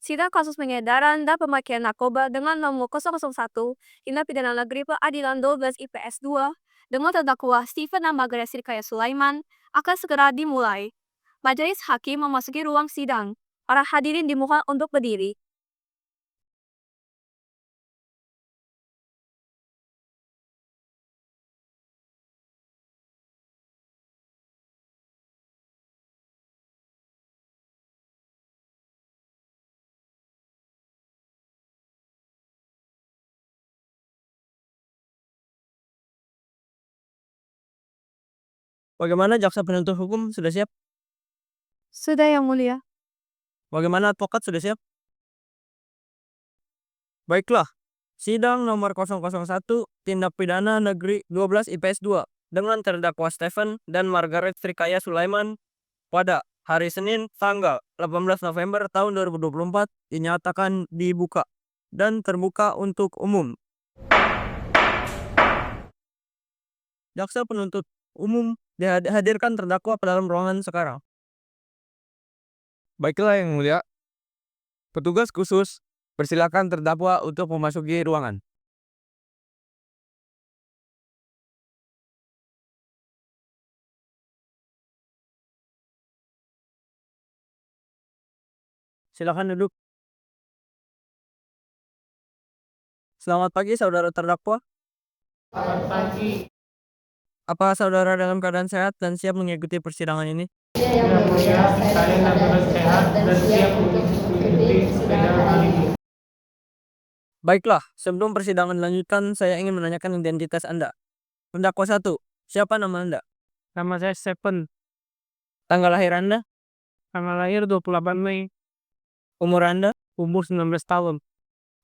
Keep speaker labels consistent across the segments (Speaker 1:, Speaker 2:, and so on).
Speaker 1: Sidang kasus pengedaran dan pemakaian narkoba dengan nomor 001, tindak pidana negeri peradilan 12 IPS 2, dengan terdakwa Stephen dan Margaret Sirkaya Sulaiman, akan segera dimulai. Majelis Hakim memasuki ruang sidang. Para hadirin dimohon untuk berdiri.
Speaker 2: Bagaimana jaksa penuntut hukum sudah siap?
Speaker 1: Sudah, Yang Mulia.
Speaker 2: Bagaimana advokat sudah siap? Baiklah, sidang nomor 001 tindak pidana negeri 12 IPS 2 dengan terdakwa Stephen dan Margaret Srikaya Sulaiman pada hari Senin tanggal 18 November tahun 2024 dinyatakan dibuka dan terbuka untuk umum. Jaksa penuntut umum dihadirkan terdakwa ke dalam ruangan sekarang. Baiklah Yang Mulia. Petugas khusus, persilakan terdakwa untuk memasuki ruangan. Silakan duduk. Selamat pagi saudara terdakwa.
Speaker 3: Selamat pagi.
Speaker 2: Apa saudara dalam keadaan sehat dan siap mengikuti persidangan ini?
Speaker 3: Yang Mulia, saya dalam sehat dan siap untuk mengikuti sidang kali ini.
Speaker 2: Baiklah, sebelum persidangan dilanjutkan, saya ingin menanyakan identitas Anda. Terdakwa 1, siapa nama Anda?
Speaker 3: Nama saya Stephen.
Speaker 2: Tanggal lahir Anda?
Speaker 3: Tanggal lahir 28 Mei.
Speaker 2: Umur Anda?
Speaker 3: Umur 19 tahun.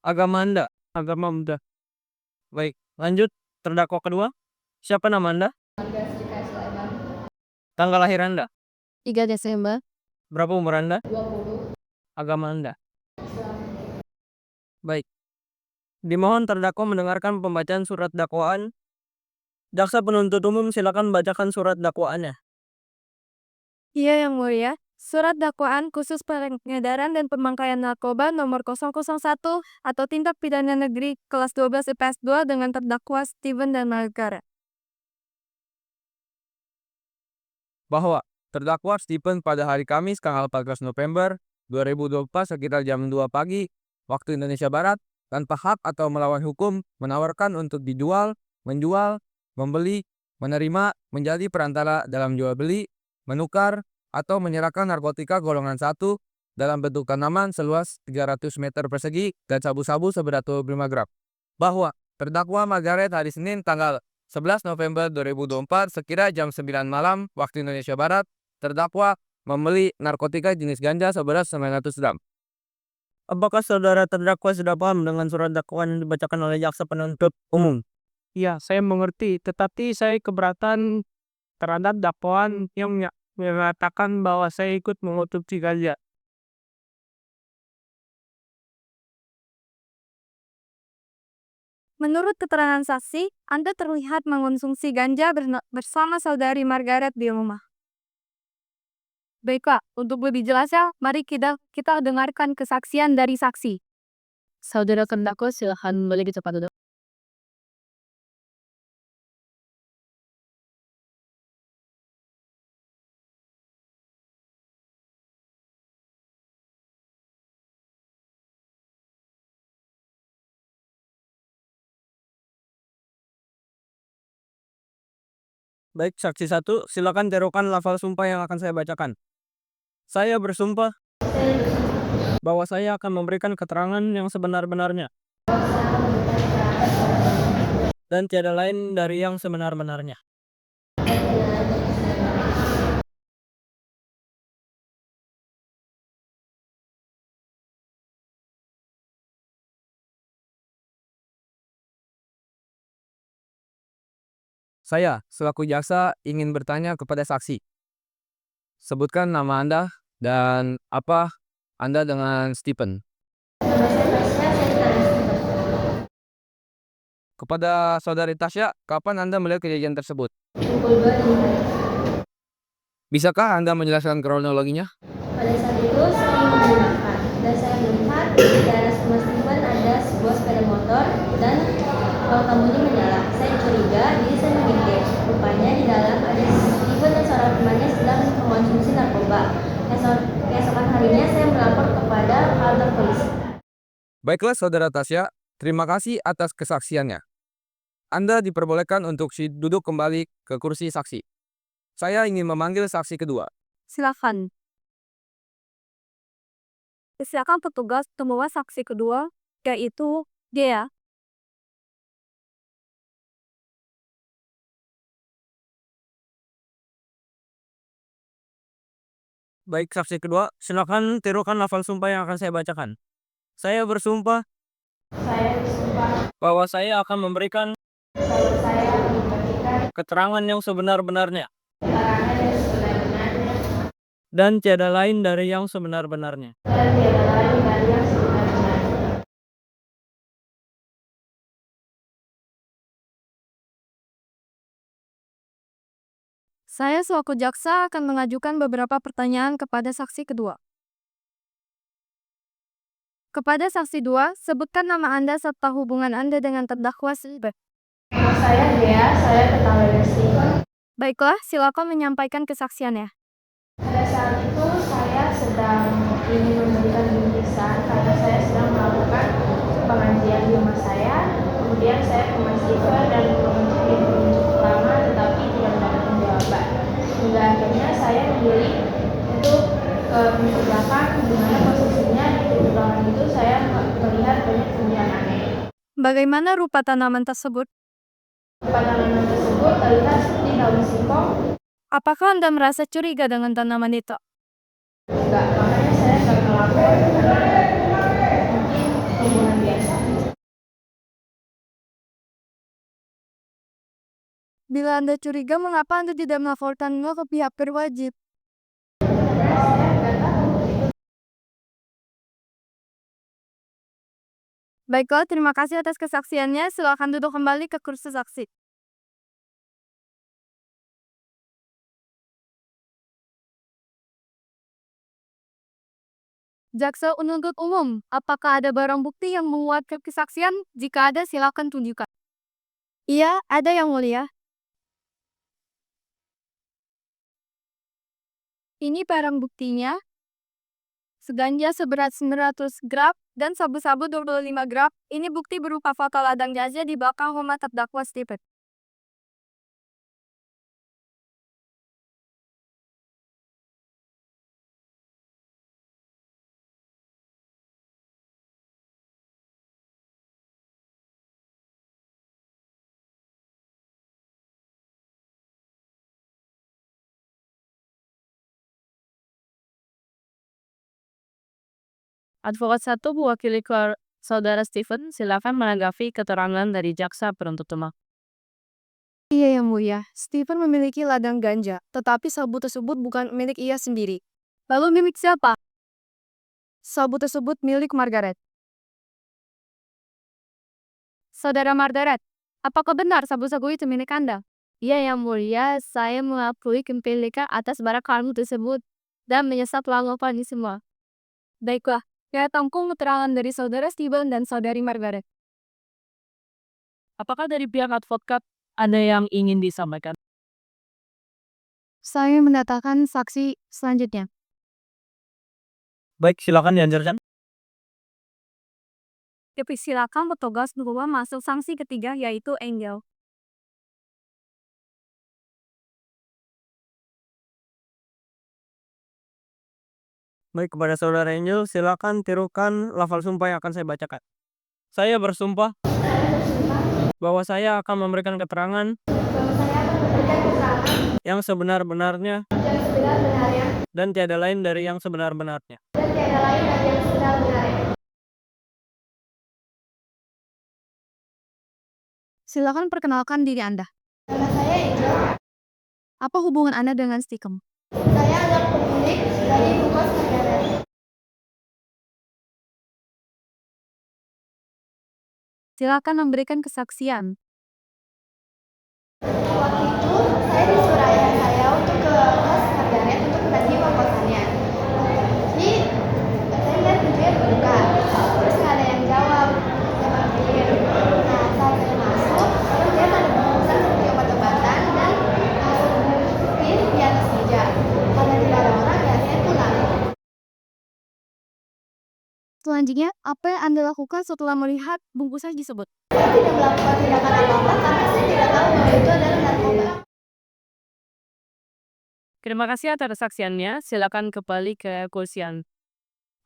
Speaker 2: Agama Anda?
Speaker 3: Agama muda.
Speaker 2: Baik, lanjut. Terdakwa kedua, siapa nama Anda? Tanggal lahir Anda?
Speaker 1: 3 Desember.
Speaker 2: Berapa umur Anda? 20. Agama Anda? Baik. Dimohon terdakwa mendengarkan pembacaan surat dakwaan. Jaksa penuntut umum silakan bacakan surat dakwaannya.
Speaker 1: Iya, Yang Mulia. Surat dakwaan khusus pengedaran dan pemakaian narkoba nomor 001 atau tindak pidana negeri kelas 12 IPS 2 dengan terdakwa Stephen dan Margaret.
Speaker 2: Bahwa terdakwa Stephen pada hari Kamis tanggal 14 November 2024 sekitar jam 2 pagi waktu Indonesia Barat tanpa hak atau melawan hukum menawarkan untuk dijual, menjual, membeli, menerima, menjadi perantara dalam jual beli, menukar, atau menyerahkan narkotika golongan 1 dalam bentuk tanaman seluas 300 meter persegi dan sabu-sabu seberat 25 gram. Bahwa terdakwa Margaret hari Senin tanggal 11 November 2024 sekira jam 9 malam waktu Indonesia Barat, terdakwa membeli narkotika jenis ganja seberat 900 gram. Apakah saudara terdakwa sudah paham dengan surat dakwaan yang dibacakan oleh jaksa penuntut umum?
Speaker 3: Ya, saya mengerti. Tetapi saya keberatan terhadap dakwaan yang mengatakan bahwa saya ikut mengotopsi ganja.
Speaker 1: Menurut keterangan saksi, Anda terlihat mengonsumsi ganja bersama saudari Margaret di rumah. Baiklah, untuk lebih jelasnya, mari kita dengarkan kesaksian dari saksi. Saudara terdakwa, silakan boleh cepat duduk.
Speaker 2: Baik, saksi 1, silakan tirukan lafal sumpah yang akan saya bacakan. Saya bersumpah bahwa saya akan memberikan keterangan yang sebenar-benarnya dan tiada lain dari yang sebenar-benarnya. Saya, selaku jaksa, ingin bertanya kepada saksi. Sebutkan nama Anda dan apa Anda dengan Stephen. Kepada saudari Tasya, kapan Anda melihat kejadian tersebut? Bisakah Anda menjelaskan kronologinya?
Speaker 4: Pada saat itu saya ingin makan dan saya melihat Di teras rumah Steven ada sebuah sepeda motor dan lampu lampunya menyala. Saya curiga, jadi saya mengintip. Rupanya di dalam ada Steven dan seorang temannya sedang mengkonsumsi narkoba. Keesokan harinya saya melapor kepada kantor polisi.
Speaker 2: Baiklah Saudara Tasya, terima kasih atas kesaksiannya. Anda diperbolehkan untuk duduk kembali ke kursi saksi. Saya ingin memanggil saksi kedua.
Speaker 1: Silakan. Silakan petugas temui saksi kedua, yaitu Dea.
Speaker 3: Baik, saksi kedua, silakan tirukan lafal sumpah yang akan saya bacakan. Saya bersumpah bahwa saya akan memberikan keterangan yang sebenar-benarnya dan tiada lain dari yang sebenar-benarnya.
Speaker 1: Saya selaku jaksa akan mengajukan beberapa pertanyaan kepada saksi kedua. Kepada saksi 2, sebutkan nama Anda serta hubungan Anda dengan terdakwa Steven.
Speaker 4: Nama saya Dea, saya tetangga dari Steven.
Speaker 1: Baiklah, silakan menyampaikan kesaksiannya.
Speaker 4: Pada saat itu saya sedang ingin memberikan pemeriksaan karena saya sedang melakukan pengajian di rumah saya. Kemudian saya ke Mas Steven dan mengunjungi cukup lama tetapi tidak mendapatkan jawaban. Hingga akhirnya saya memilih untuk ke pintu belakang, di mana posisinya di pintu belakang itu saya melihat banyak tumbuhan aneh.
Speaker 1: Bagaimana rupa tanaman tersebut?
Speaker 4: Pada tanaman tersebut terlihat seperti daun singkong.
Speaker 1: Apakah Anda merasa curiga dengan tanaman itu?
Speaker 4: Enggak, makanya saya nggak melapor karena mungkin tumbuhan biasa.
Speaker 1: Bila Anda curiga, mengapa Anda tidak melaporkannya ke pihak berwajib? Baiklah, terima kasih atas kesaksiannya. Silakan duduk kembali ke kursi saksi. Jaksa penuntut umum, apakah ada barang bukti yang menguatkan kesaksian? Jika ada, silakan tunjukkan. Iya, ada yang mulia. Ini barang buktinya. Seganja seberat 900 gram dan sabu-sabu 25 gram. Ini bukti berupa foto ladang gajah di belakang rumah terdakwa Steven. Advokat 1 mewakili saudara Steven, silakan menanggapi keterangan dari jaksa penuntut umum. Iya yang mulia, Steven memiliki ladang ganja, tetapi sabu tersebut bukan milik ia sendiri. Lalu milik siapa? Sabu tersebut milik Margaret. Saudara Margaret, apakah benar sabu-sabu itu milik Anda? Iya yang mulia, saya mengakui kepemilikan atas barang kamu tersebut dan menyesal telah melakukan ini semua. Baiklah, saya tampung keterangan dari saudara Steven dan saudari Margaret.
Speaker 3: Apakah dari pihak advokat ada yang ingin disampaikan?
Speaker 1: Saya mendatangkan saksi selanjutnya.
Speaker 3: Baik, silakan dilanjutkan.
Speaker 1: Silakan petugas berubah masuk sanksi ketiga, yaitu Angel.
Speaker 3: Baik, kepada saudara Angel, silakan tirukan lafal sumpah yang akan saya bacakan. Saya bersumpah bahwa saya akan memberikan keterangan yang sebenar-benarnya dan tiada lain dari yang sebenar-benarnya.
Speaker 1: Silakan perkenalkan diri Anda.
Speaker 4: Nama saya Angel.
Speaker 1: Apa hubungan Anda dengan Steven?
Speaker 4: Saya anak pemilik dari Bukos Margaret.
Speaker 1: Silakan memberikan kesaksian.
Speaker 4: Waktu itu saya disuruh ayah saya untuk ke kos Margaret untuk menagih uang kosannya. Jadi saya lihat pintunya terbuka.
Speaker 1: Selanjutnya, apa yang Anda lakukan setelah melihat bungkusan tersebut?
Speaker 4: Saya tidak melakukan tindakan apa-apa karena saya tidak tahu bahwa itu adalah narkoba.
Speaker 3: Terima kasih atas kesaksiannya. Silakan kembali ke kursian.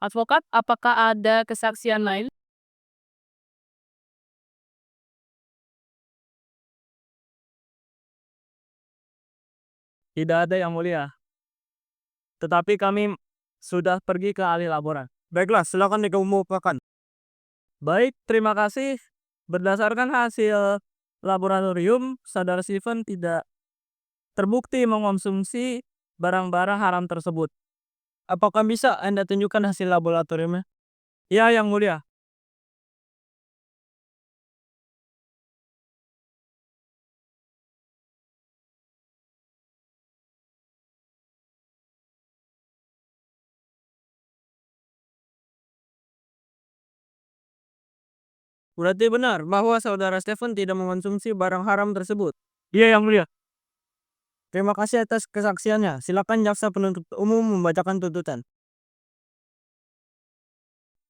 Speaker 3: Advokat, apakah ada kesaksian lain? Tidak ada yang mulia. Tetapi kami sudah pergi ke ahli laboran. Baiklah, silakan dikemukakan. Baik, terima kasih. Berdasarkan hasil laboratorium, saudara Stephen tidak terbukti mengonsumsi barang-barang haram tersebut. Apakah bisa Anda tunjukkan hasil laboratoriumnya? Ya, yang mulia. Berarti benar bahwa saudara Stephen tidak mengonsumsi barang haram tersebut. Iya, yang mulia. Terima kasih atas kesaksiannya. Silakan jaksa penuntut umum membacakan tuntutan.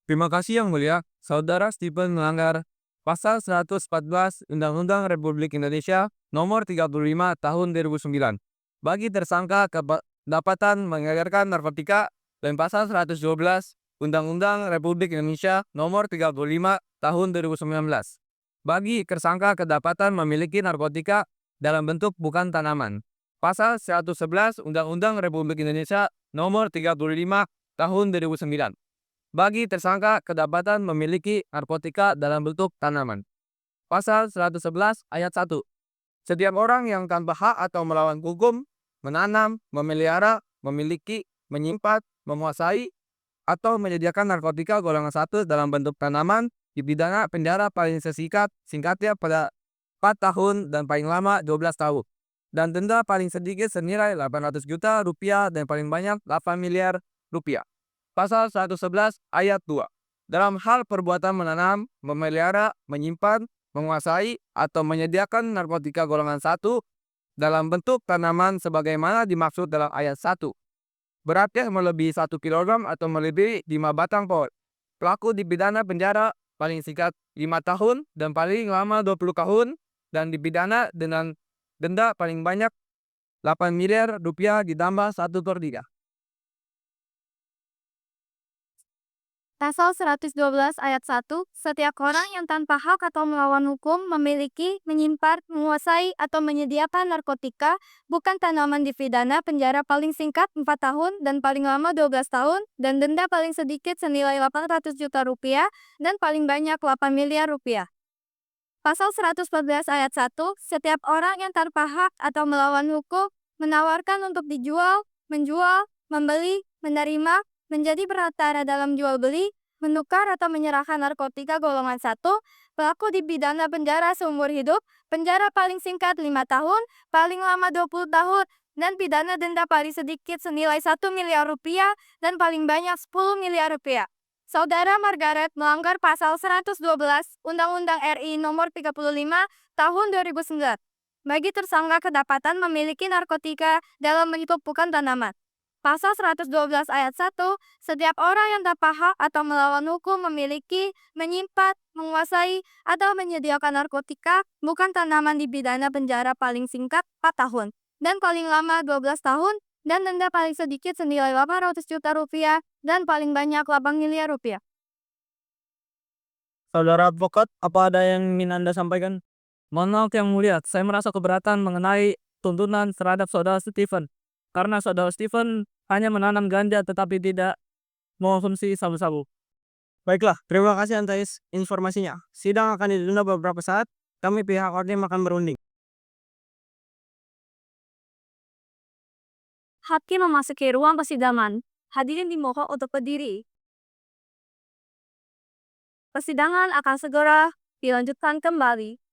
Speaker 2: Terima kasih Yang Mulia, Saudara Stephen melanggar Pasal 114 Undang-Undang Republik Indonesia Nomor 35 Tahun 2009 bagi tersangka kedapatan mengedarkan narkotika dan Pasal 112 Undang-Undang Republik Indonesia Nomor 35 Tahun 2019 bagi tersangka kedapatan memiliki narkotika dalam bentuk bukan tanaman. Pasal 111 Undang-Undang Republik Indonesia Nomor 35 Tahun 2009 bagi tersangka kedapatan memiliki narkotika dalam bentuk tanaman. Pasal 111 ayat 1. Setiap orang yang tanpa hak atau melawan hukum menanam, memelihara, memiliki, menyimpan, menguasai, atau menyediakan narkotika golongan 1 dalam bentuk tanaman dipidana penjara paling singkatnya pada 4 tahun dan paling lama 12 tahun. Dan denda paling sedikit senilai 800 juta rupiah dan paling banyak 8 miliar rupiah. Pasal 111 ayat 2. Dalam hal perbuatan menanam, memelihara, menyimpan, menguasai, atau menyediakan narkotika golongan 1 dalam bentuk tanaman sebagaimana dimaksud dalam ayat 1. Beratnya melebihi 1 kg atau melebihi 5 batang pohon. Pelaku dipidana penjara paling singkat 5 tahun dan paling lama 20 tahun dan dipidana dengan denda paling banyak 8 miliar rupiah ditambah 1/3.
Speaker 1: Pasal 112 ayat 1, setiap orang yang tanpa hak atau melawan hukum memiliki, menyimpan, menguasai, atau menyediakan narkotika bukan tanaman dipidana penjara paling singkat 4 tahun dan paling lama 12 tahun dan denda paling sedikit senilai 800 juta rupiah dan paling banyak 8 miliar rupiah. Pasal 114 ayat 1, setiap orang yang tanpa hak atau melawan hukum menawarkan untuk dijual, menjual, membeli, menerima, menjadi perantara dalam jual beli, menukar atau menyerahkan narkotika golongan 1, pelaku dipidana penjara seumur hidup, penjara paling singkat 5 tahun, paling lama 20 tahun, dan pidana denda paling sedikit senilai 1 miliar rupiah dan paling banyak 10 miliar rupiah. Saudara Margaret melanggar pasal 112 Undang-Undang RI Nomor 35 Tahun 2009 bagi tersangka kedapatan memiliki narkotika dalam bentuk bukan tanaman. Pasal 112 ayat 1, setiap orang yang tanpa hak atau melawan hukum memiliki, menyimpan, menguasai, atau menyediakan narkotika bukan tanaman dipidana penjara paling singkat 4 tahun dan paling lama 12 tahun dan denda paling sedikit senilai 800 juta rupiah dan paling banyak 8 miliar rupiah.
Speaker 3: Saudara advokat, apa ada yang ingin Anda sampaikan? Mohon maaf yang mulia, saya merasa keberatan mengenai tuntutan terhadap saudara Stephen. Karena saudara Stephen hanya menanam ganja tetapi tidak mengonsumsi sabu-sabu. Baiklah, terima kasih atas informasinya. Sidang akan ditunda beberapa saat. Kami pihak hakim akan berunding.
Speaker 1: Hakim memasuki ruang persidangan. Hadirin dimohon untuk berdiri. Persidangan akan segera dilanjutkan kembali.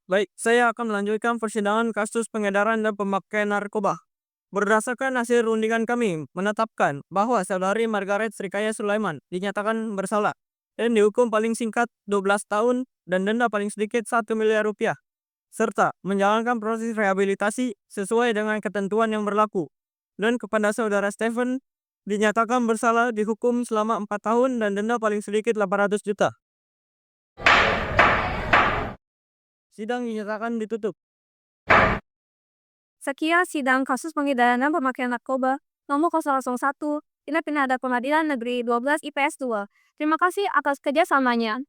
Speaker 3: Baik, saya akan melanjutkan persidangan kasus pengedaran dan pemakaian narkoba. Berdasarkan hasil rundingan kami menetapkan bahwa saudari Margaret Srikaya Sulaiman dinyatakan bersalah dan dihukum paling singkat 12 tahun dan denda paling sedikit 1 miliar rupiah, serta menjalankan proses rehabilitasi sesuai dengan ketentuan yang berlaku. Dan kepada saudara Stephen dinyatakan bersalah dihukum selama 4 tahun dan denda paling sedikit 800 juta. Sidang dinyatakan ditutup.
Speaker 1: Sekian sidang kasus pengedaran pemakaian narkoba nomor 001 Tindak Pidana Pengadilan Negeri 12 IPS 2. Terima kasih atas kerjasamanya.